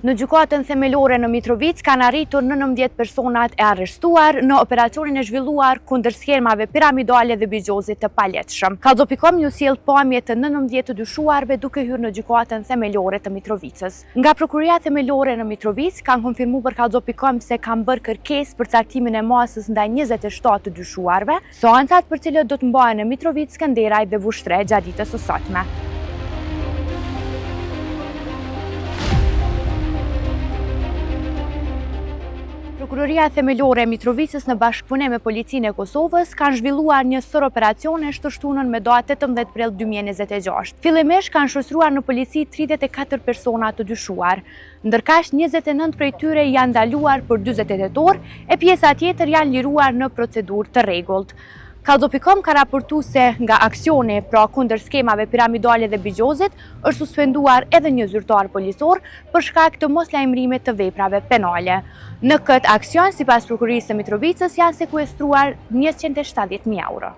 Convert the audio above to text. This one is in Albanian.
Në gjykatën themelore në Mitrovic kanë arritur 19 personat e arrestuar në operacionin e zhvilluar kundër skemave piramidale dhe bigjozit të paletshëm. Kallxo.com ju sjell pamje të 19 të dyshuarve duke hyrë në gjykatën themelore të Mitrovicës. Nga prokuria themelore në Mitrovic kanë konfirmuar për Kallxo.com se kanë bërë kërkesë për caktimin e masës ndaj 27 të dyshuarve. Seancat për cilët do të mbahen në Mitrovic, Skanderaj dhe Vushtre gjatë ditës së sotme. Prokuroria themelore e Mitrovicës në bashkëpunim me policinë e Kosovës kanë zhvilluar një sër operacionesh të shtunën me datë 18 prill 2026. Fillimisht kanë shoqëruar në polici 34 persona të dyshuar, ndërkaq 29 prej tyre janë ndaluar për 48 orë e pjesa tjetër janë liruar në procedurë të rregullt. Kallxo.com ka raportuar se nga aksioni kundër skemave piramidale dhe bigjozit është suspenduar edhe një zyrtar policor për shkak të moslajmërimit të veprave penale. Në këtë aksion, sipas prokurisë së Mitrovicës, janë sekuestruar 170.000 euro.